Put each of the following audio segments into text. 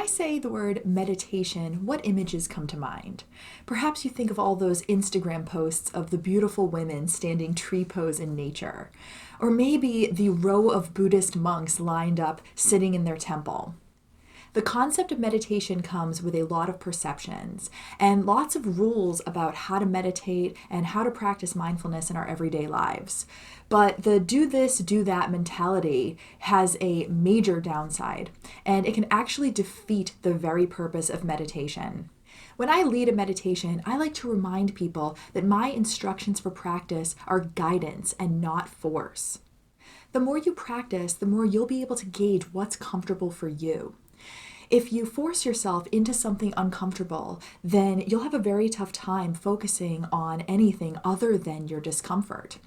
I say the word meditation, what images come to mind? Perhaps you think of all those Instagram posts of the beautiful women standing tree pose in nature. Or maybe the row of Buddhist monks lined up sitting in their temple. The concept of meditation comes with a lot of perceptions and lots of rules about how to meditate and how to practice mindfulness in our everyday lives. But the do this, do that mentality has a major downside, and it can actually defeat the very purpose of meditation. When I lead a meditation, I like to remind people that my instructions for practice are guidance and not force. The more you practice, the more you'll be able to gauge what's comfortable for you. If you force yourself into something uncomfortable, then you'll have a very tough time focusing on anything other than your discomfort.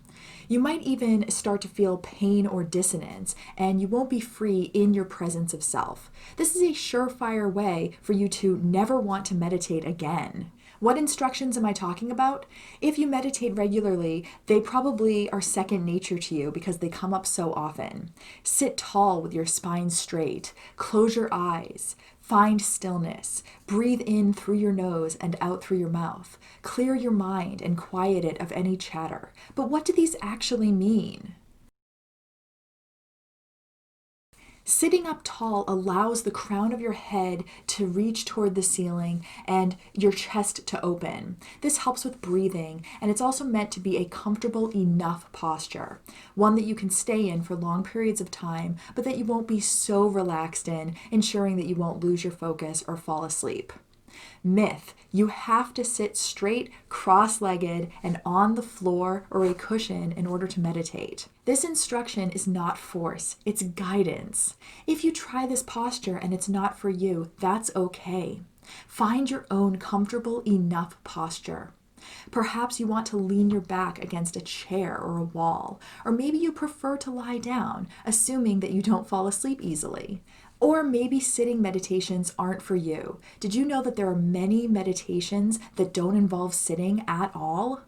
You might even start to feel pain or dissonance, and you won't be free in your presence of self. This is a surefire way for you to never want to meditate again. What instructions am I talking about? If you meditate regularly, they probably are second nature to you because they come up so often. Sit tall with your spine straight. Close your eyes. Find stillness. Breathe in through your nose and out through your mouth. Clear your mind and quiet it of any chatter. But what do these actually mean? Sitting up tall allows the crown of your head to reach toward the ceiling and your chest to open. This helps with breathing, and it's also meant to be a comfortable enough posture, one that you can stay in for long periods of time, but that you won't be so relaxed in, ensuring that you won't lose your focus or fall asleep. Myth: you have to sit straight, cross-legged, and on the floor or a cushion in order to meditate. This instruction is not force, it's guidance. If you try this posture and it's not for you, that's okay. Find your own comfortable enough posture. Perhaps you want to lean your back against a chair or a wall, or maybe you prefer to lie down, assuming that you don't fall asleep easily. Or maybe sitting meditations aren't for you. Did you know that there are many meditations that don't involve sitting at all?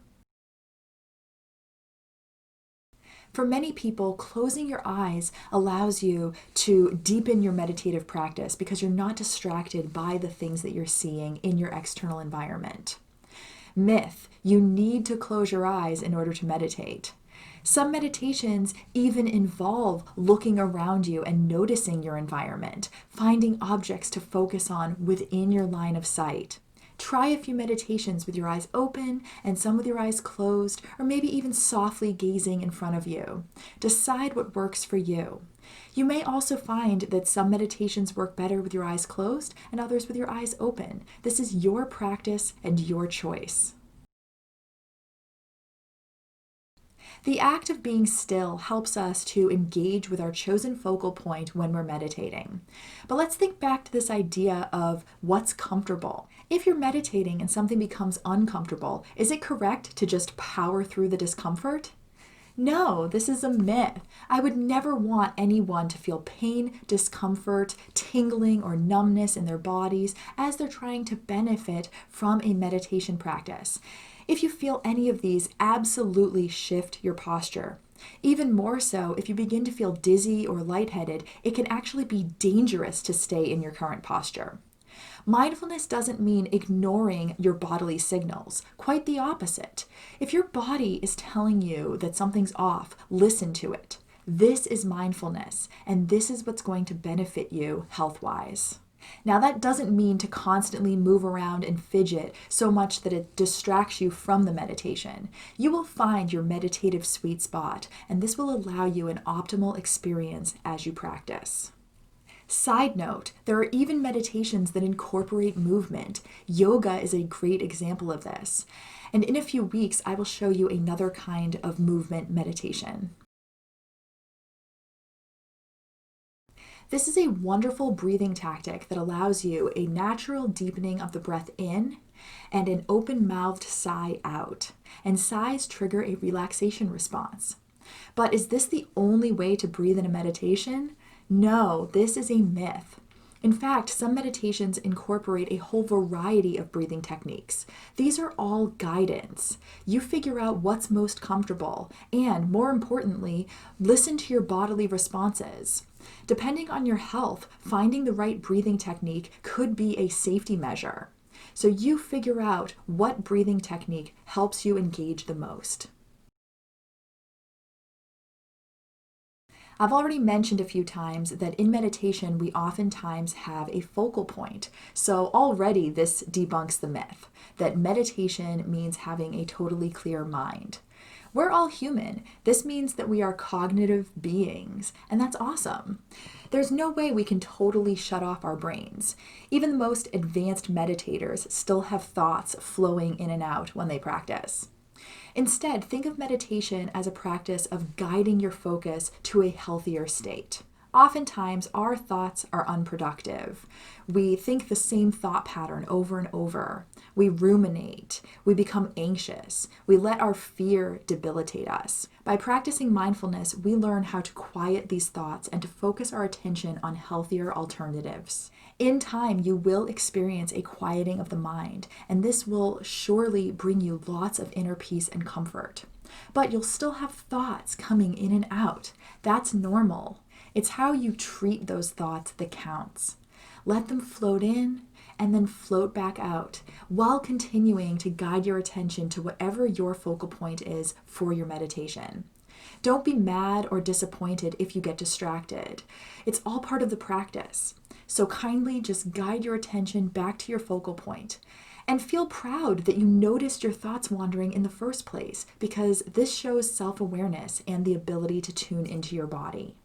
For many people, closing your eyes allows you to deepen your meditative practice because you're not distracted by the things that you're seeing in your external environment. Myth: you need to close your eyes in order to meditate. Some meditations even involve looking around you and noticing your environment, finding objects to focus on within your line of sight. Try a few meditations with your eyes open and some with your eyes closed, or maybe even softly gazing in front of you. Decide what works for you. You may also find that some meditations work better with your eyes closed and others with your eyes open. This is your practice and your choice. The act of being still helps us to engage with our chosen focal point when we're meditating. But let's think back to this idea of what's comfortable. If you're meditating and something becomes uncomfortable, is it correct to just power through the discomfort? No, this is a myth. I would never want anyone to feel pain, discomfort, tingling, or numbness in their bodies as they're trying to benefit from a meditation practice. If you feel any of these, absolutely shift your posture. Even more so, if you begin to feel dizzy or lightheaded, it can actually be dangerous to stay in your current posture. Mindfulness doesn't mean ignoring your bodily signals. Quite the opposite. If your body is telling you that something's off, listen to it. This is mindfulness, and this is what's going to benefit you health-wise. Now, that doesn't mean to constantly move around and fidget so much that it distracts you from the meditation. You will find your meditative sweet spot, and this will allow you an optimal experience as you practice. Side note, there are even meditations that incorporate movement. Yoga is a great example of this. And in a few weeks, I will show you another kind of movement meditation. This is a wonderful breathing tactic that allows you a natural deepening of the breath in and an open-mouthed sigh out. And sighs trigger a relaxation response. But is this the only way to breathe in a meditation? No, this is a myth. In fact, some meditations incorporate a whole variety of breathing techniques. These are all guidance. You figure out what's most comfortable and, more importantly, listen to your bodily responses. Depending on your health, finding the right breathing technique could be a safety measure. So you figure out what breathing technique helps you engage the most. I've already mentioned a few times that in meditation, we oftentimes have a focal point. So already this debunks the myth that meditation means having a totally clear mind. We're all human. This means that we are cognitive beings, and that's awesome. There's no way we can totally shut off our brains. Even the most advanced meditators still have thoughts flowing in and out when they practice. Instead, think of meditation as a practice of guiding your focus to a healthier state. Oftentimes, our thoughts are unproductive. We think the same thought pattern over and over. We ruminate. We become anxious. We let our fear debilitate us. By practicing mindfulness, we learn how to quiet these thoughts and to focus our attention on healthier alternatives. In time, you will experience a quieting of the mind, and this will surely bring you lots of inner peace and comfort. But you'll still have thoughts coming in and out. That's normal. It's how you treat those thoughts that counts. Let them float in and then float back out while continuing to guide your attention to whatever your focal point is for your meditation. Don't be mad or disappointed if you get distracted. It's all part of the practice. So kindly just guide your attention back to your focal point. And feel proud that you noticed your thoughts wandering in the first place, because this shows self-awareness and the ability to tune into your body.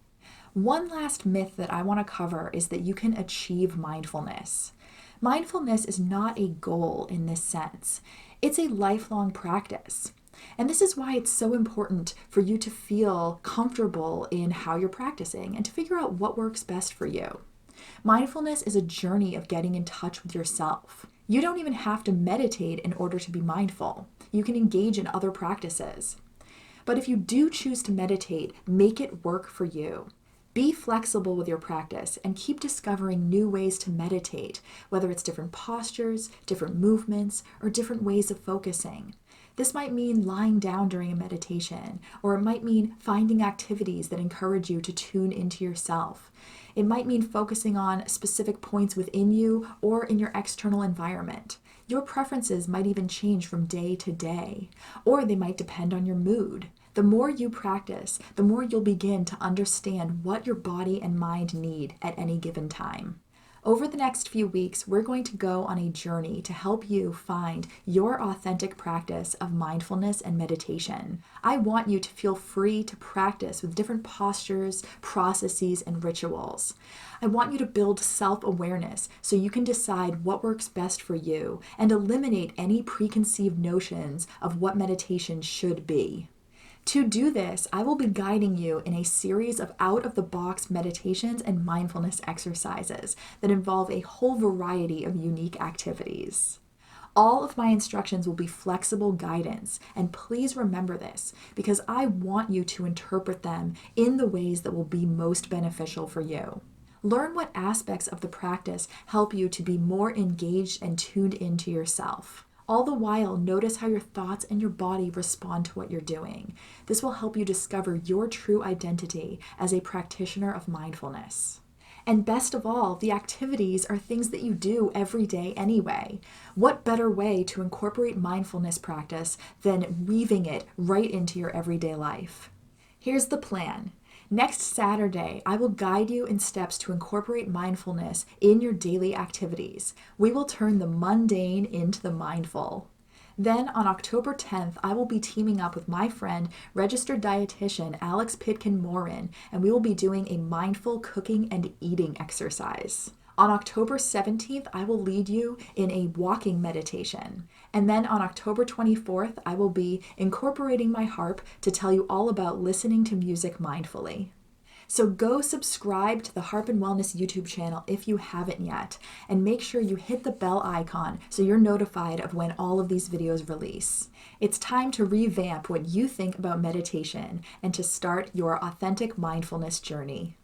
One last myth that I want to cover is that you can achieve mindfulness. Mindfulness is not a goal in this sense. It's a lifelong practice. And this is why it's so important for you to feel comfortable in how you're practicing and to figure out what works best for you. Mindfulness is a journey of getting in touch with yourself. You don't even have to meditate in order to be mindful. You can engage in other practices. But if you do choose to meditate, make it work for you. Be flexible with your practice and keep discovering new ways to meditate, whether it's different postures, different movements, or different ways of focusing. This might mean lying down during a meditation, or it might mean finding activities that encourage you to tune into yourself. It might mean focusing on specific points within you or in your external environment. Your preferences might even change from day to day, or they might depend on your mood. The more you practice, the more you'll begin to understand what your body and mind need at any given time. Over the next few weeks, we're going to go on a journey to help you find your authentic practice of mindfulness and meditation. I want you to feel free to practice with different postures, processes, and rituals. I want you to build self-awareness so you can decide what works best for you and eliminate any preconceived notions of what meditation should be. To do this, I will be guiding you in a series of out-of-the-box meditations and mindfulness exercises that involve a whole variety of unique activities. All of my instructions will be flexible guidance, and please remember this, because I want you to interpret them in the ways that will be most beneficial for you. Learn what aspects of the practice help you to be more engaged and tuned into yourself. All the while, notice how your thoughts and your body respond to what you're doing. This will help you discover your true identity as a practitioner of mindfulness. And best of all, the activities are things that you do every day anyway. What better way to incorporate mindfulness practice than weaving it right into your everyday life? Here's the plan. Next Saturday, I will guide you in steps to incorporate mindfulness in your daily activities. We will turn the mundane into the mindful. Then on October 10th, I will be teaming up with my friend, registered dietitian Alex Pitkin-Morin, and we will be doing a mindful cooking and eating exercise. On October 17th, I will lead you in a walking meditation. And then on October 24th, I will be incorporating my harp to tell you all about listening to music mindfully. So go subscribe to the Harp and Wellness YouTube channel if you haven't yet, and make sure you hit the bell icon so you're notified of when all of these videos release. It's time to revamp what you think about meditation and to start your authentic mindfulness journey.